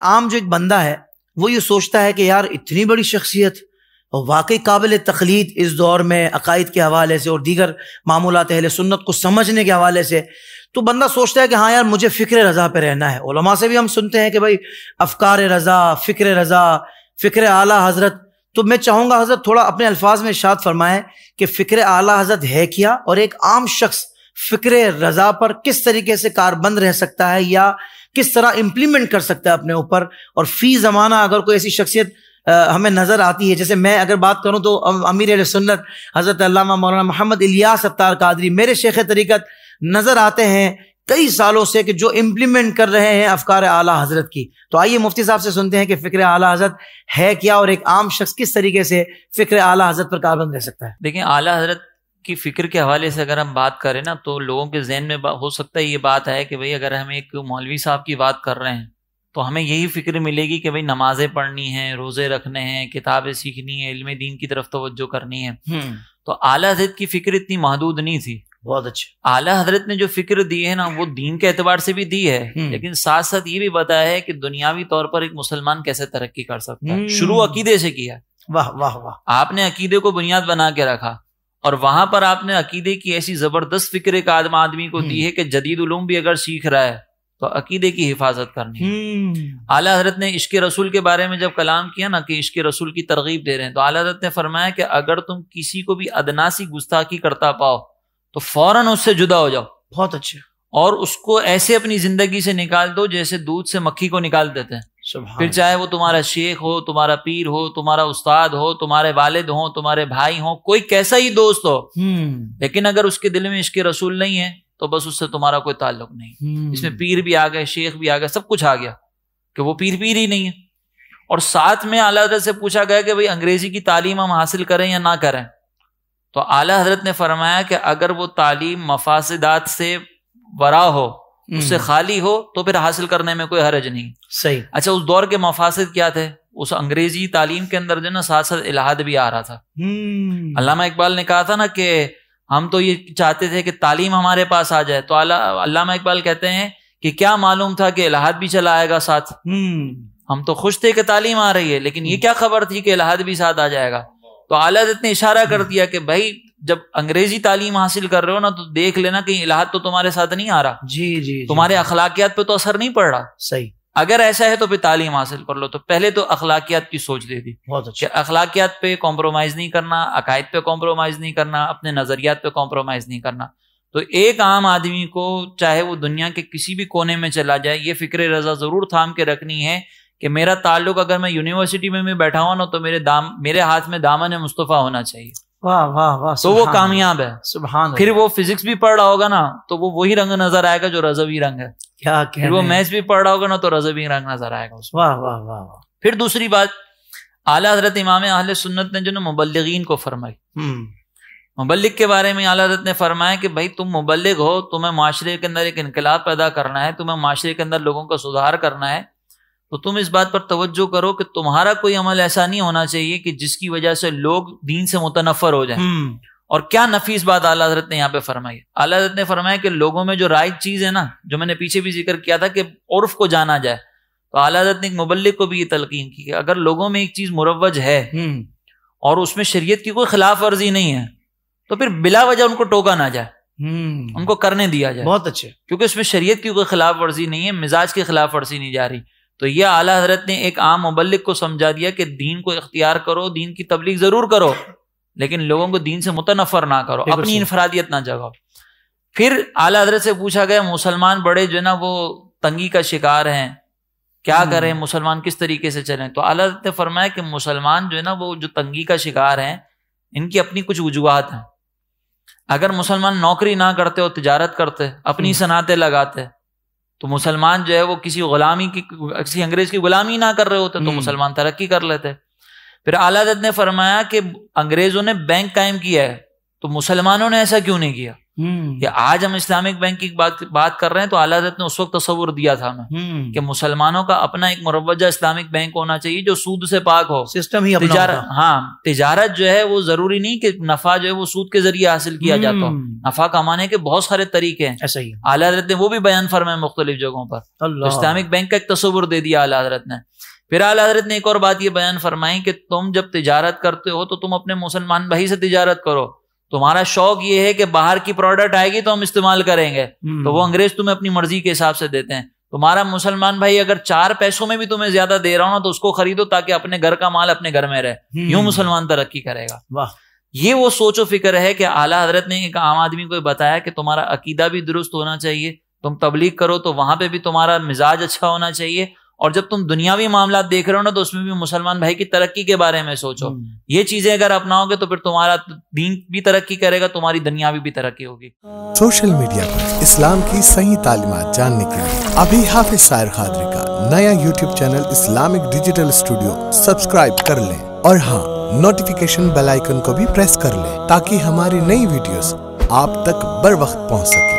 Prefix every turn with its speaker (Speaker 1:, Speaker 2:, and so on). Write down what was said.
Speaker 1: عام جو ایک بندہ ہے وہ یہ سوچتا ہے کہ یار اتنی بڑی شخصیت اور واقعی قابل تقلید اس دور میں عقائد کے حوالے سے اور دیگر معمولات اہل سنت کو سمجھنے کے حوالے سے، تو بندہ سوچتا ہے کہ ہاں یار مجھے فکر رضا پہ رہنا ہے۔ علماء سے بھی ہم سنتے ہیں کہ بھائی افکار رضا، فکر اعلیٰ حضرت۔ تو میں چاہوں گا حضرت تھوڑا اپنے الفاظ میں ارشاد فرمائیں کہ فکر اعلیٰ حضرت ہے کیا، اور ایک عام شخص فکر رضا پر کس طریقے سے کاربند رہ سکتا ہے یا کس طرح امپلیمنٹ کر سکتا ہے اپنے اوپر، اور فی زمانہ اگر کوئی ایسی شخصیت ہمیں نظر آتی ہے، جیسے میں اگر بات کروں تو امیر اہل سنت حضرت علامہ مولانا محمد الیاس ستار قادری میرے شیخ طریقت نظر آتے ہیں کئی سالوں سے کہ جو امپلیمنٹ کر رہے ہیں افکار اعلیٰ حضرت کی۔ تو آئیے مفتی صاحب سے سنتے ہیں کہ فکر اعلیٰ حضرت ہے کیا، اور ایک عام شخص کس طریقے سے فکر اعلیٰ حضرت پر کاربند رہ سکتا ہے۔
Speaker 2: دیکھیں، اعلیٰ حضرت کی فکر کے حوالے سے اگر ہم بات کریں نا تو لوگوں کے ذہن میں ہو سکتا ہے یہ بات ہے کہ بھئی اگر ہم ایک مولوی صاحب کی بات کر رہے ہیں تو ہمیں یہی فکر ملے گی کہ بھئی نمازیں پڑھنی ہیں، روزے رکھنے ہیں، کتابیں سیکھنی ہیں، علم دین کی طرف توجہ کرنی ہے۔ تو اعلیٰ حضرت کی فکر اتنی محدود نہیں تھی۔
Speaker 1: بہت اچھا۔
Speaker 2: اعلیٰ حضرت نے جو فکر دی ہے نا وہ دین کے اعتبار سے بھی دی ہے، لیکن ساتھ ساتھ یہ بھی بتایا ہے کہ دنیاوی طور پر ایک مسلمان کیسے ترقی کر سکتا ہے۔ شروع عقیدے سے کیا۔
Speaker 1: واہ واہ واہ۔
Speaker 2: آپ نے عقیدے کو بنیاد بنا کے رکھا، اور وہاں پر آپ نے عقیدے کی ایسی زبردست فکر ایک آدمی کو دی ہے کہ جدید علوم بھی اگر سیکھ رہا ہے تو عقیدے کی حفاظت کرنی ہے۔ اعلیٰ حضرت نے عشق رسول کے بارے میں جب کلام کیا نا کہ عشق رسول کی ترغیب دے رہے ہیں، تو اعلیٰ حضرت نے فرمایا کہ اگر تم کسی کو بھی ادنا سی گستاخی کرتا پاؤ تو فوراً اس سے جدا ہو جاؤ۔
Speaker 1: بہت اچھا۔
Speaker 2: اور اس کو ایسے اپنی زندگی سے نکال دو جیسے دودھ سے مکھی کو نکال دیتے ہیں۔ پھر چاہے وہ تمہارا شیخ ہو، تمہارا پیر ہو، تمہارا استاد ہو، تمہارے والد ہوں، تمہارے بھائی ہوں، کوئی کیسا ہی دوست ہو، لیکن اگر اس کے دل میں عشق رسول نہیں ہے تو بس اس سے تمہارا کوئی تعلق نہیں۔ اس میں پیر بھی آ گئے، شیخ بھی آ گئے، سب کچھ آ گیا کہ وہ پیر ہی نہیں ہے۔ اور ساتھ میں اعلیٰ حضرت سے پوچھا گیا کہ بھئی انگریزی کی تعلیم ہم حاصل کریں یا نہ کریں، تو اعلیٰ حضرت نے فرمایا کہ اگر وہ تعلیم مفاسدات سے ورا ہو، اس سے خالی ہو، تو پھر حاصل کرنے میں کوئی حرج نہیں۔
Speaker 1: صحیح۔
Speaker 2: اچھا، اس دور کے مفاسد کیا تھے؟ اس انگریزی تعلیم کے اندر جو نا ساتھ ساتھ الہاد بھی آ رہا تھا۔ علامہ اقبال نے کہا تھا نا کہ ہم تو یہ چاہتے تھے کہ تعلیم ہمارے پاس آ جائے، تو علامہ اقبال کہتے ہیں کہ کیا معلوم تھا کہ الہاد بھی چلا آئے گا ساتھ۔ ہم تو خوش تھے کہ تعلیم آ رہی ہے، لیکن یہ کیا خبر تھی کہ الہاد بھی ساتھ آ جائے گا۔ تو اعلیٰ حضرت نے اشارہ کر دیا کہ بھائی جب انگریزی تعلیم حاصل کر رہے ہو نا تو دیکھ لینا کہ الہاد تو تمہارے ساتھ نہیں آ رہا،
Speaker 1: جی،
Speaker 2: تمہارے اخلاقیات پہ تو اثر نہیں پڑ رہا۔
Speaker 1: صحیح۔
Speaker 2: اگر ایسا ہے تو پھر تعلیم حاصل کر لو۔ تو پہلے تو اخلاقیات کی سوچ دے دی کہ اخلاقیات پہ کمپرومائز نہیں کرنا، عقائد پہ کمپرومائز نہیں کرنا، اپنے نظریات پہ کمپرومائز نہیں کرنا۔ تو ایک عام آدمی کو چاہے وہ دنیا کے کسی بھی کونے میں چلا جائے، یہ فکر رضا ضرور تھام کے رکھنی ہے کہ میرا تعلق اگر میں یونیورسٹی میں بیٹھا ہوں نا تو میرے ہاتھ میں دامن مصطفیٰ ہونا چاہیے۔
Speaker 1: واہ واہ واہ،
Speaker 2: تو وہ کامیاب ہے۔
Speaker 1: سبحان اللہ۔
Speaker 2: پھر وہ فزکس بھی پڑھ رہا ہوگا نا تو وہ وہی رنگ نظر آئے گا جو رضوی رنگ ہے۔
Speaker 1: کیا
Speaker 2: پھر وہ میتھس بھی پڑھ رہا ہوگا نا تو رضوی رنگ نظر آئے گا۔
Speaker 1: واہ واہ واہ۔
Speaker 2: پھر دوسری بات، اعلیٰ حضرت امام اہل سنت نے جو نا مبلغین کو فرمائی، مبلغ کے بارے میں اعلیٰ حضرت نے فرمایا کہ بھائی تم مبلغ ہو، تمہیں معاشرے کے اندر ایک انقلاب پیدا کرنا ہے، تمہیں معاشرے کے اندر لوگوں کا سدھار کرنا ہے، تو تم اس بات پر توجہ کرو کہ تمہارا کوئی عمل ایسا نہیں ہونا چاہیے کہ جس کی وجہ سے لوگ دین سے متنفر ہو جائیں۔ اور کیا نفیس بات اعلیٰ حضرت نے یہاں پہ فرمائی۔ اعلیٰ حضرت نے فرمایا کہ لوگوں میں جو رائج چیز ہے نا، جو میں نے پیچھے بھی ذکر کیا تھا کہ عرف کو جانا جائے، تو اعلیٰ حضرت نے ایک مبلغ کو بھی یہ تلقین کی کہ اگر لوگوں میں ایک چیز مروج ہے اور اس میں شریعت کی کوئی خلاف ورزی نہیں ہے تو پھر بلا وجہ ان کو ٹوکا نہ جائے، ان کو کرنے دیا جائے۔
Speaker 1: بہت اچھے۔
Speaker 2: کیونکہ اس میں شریعت کی کوئی خلاف ورزی نہیں ہے، مزاج کی خلاف ورزی نہیں جا رہی۔ تو یہ اعلیٰ حضرت نے ایک عام مبلغ کو سمجھا دیا کہ دین کو اختیار کرو، دین کی تبلیغ ضرور کرو، لیکن لوگوں کو دین سے متنفر نہ کرو، اپنی انفرادیت نہ جگاؤ۔ پھر اعلیٰ حضرت سے پوچھا گیا مسلمان بڑے جو ہے نا وہ تنگی کا شکار ہیں، کیا کریں، مسلمان کس طریقے سے چلیں؟ تو اعلیٰ حضرت نے فرمایا کہ مسلمان جو ہے نا وہ جو تنگی کا شکار ہیں، ان کی اپنی کچھ وجوہات ہیں۔ اگر مسلمان نوکری نہ کرتے اور تجارت کرتے، اپنی صنعتیں لگاتے، تو مسلمان جو ہے وہ کسی انگریز کی غلامی نہ کر رہے ہوتے تو مسلمان ترقی کر لیتے۔ پھر اعلیٰ حضرت نے فرمایا کہ انگریزوں نے بینک قائم کیا ہے تو مسلمانوں نے ایسا کیوں نہیں کیا؟ کہ آج ہم اسلامک بینک کی بات کر رہے ہیں تو اعلیٰ حضرت نے اس وقت تصور دیا تھا ہمیں کہ مسلمانوں کا اپنا ایک مروجہ اسلامک بینک ہونا چاہیے جو سود سے پاک ہو،
Speaker 1: سسٹم ہی اپنا ہوگا۔
Speaker 2: ہاں، تجارت جو ہے وہ ضروری نہیں کہ نفع جو ہے وہ سود کے ذریعے حاصل کیا جاتا ہو، نفع کمانے کے بہت سارے طریقے ہیں،
Speaker 1: ایسا ہی
Speaker 2: اعلیٰ حضرت نے وہ بھی بیان فرمائے مختلف جگہوں پر۔ تو اسلامک بینک کا ایک تصور دے دیا اعلیٰ حضرت نے۔ پھر اعلیٰ حضرت نے ایک اور بات یہ بیان فرمائی کہ تم جب تجارت کرتے ہو تو تم اپنے مسلمان بھائی سے تجارت کرو، تمہارا شوق یہ ہے کہ باہر کی پروڈکٹ آئے گی تو ہم استعمال کریں گے، تو وہ انگریز تمہیں اپنی مرضی کے حساب سے دیتے ہیں، تمہارا مسلمان بھائی اگر 4 پیسوں میں بھی تمہیں زیادہ دے رہا ہو نا تو اس کو خریدو تاکہ اپنے گھر کا مال اپنے گھر میں رہے، یوں مسلمان ترقی کرے گا۔
Speaker 1: واہ،
Speaker 2: یہ وہ سوچ و فکر ہے کہ اعلیٰ حضرت نے ایک عام آدمی کو بتایا کہ تمہارا عقیدہ بھی درست ہونا چاہیے، تم تبلیغ کرو تو وہاں پہ بھی تمہارا مزاج اچھا ہونا چاہیے، اور جب تم دنیاوی معاملات دیکھ رہے ہو نا تو اس میں بھی مسلمان بھائی کی ترقی کے بارے میں سوچو۔ یہ چیزیں اگر اپناؤ گے تو پھر تمہارا دین بھی ترقی کرے گا، تمہاری دنیاوی بھی ترقی ہوگی۔
Speaker 3: سوشل میڈیا پر اسلام کی صحیح تعلیمات جاننے کے لیے ابھی حافظ سائر قادری کا نیا YouTube channel Islamic digital studio subscribe کر لیں، اور ہاں، نوٹیفیکیشن بیل آئیکن کو بھی پریس کر لیں تاکہ ہماری نئی ویڈیوز آپ تک بر وقت پہنچ سکیں۔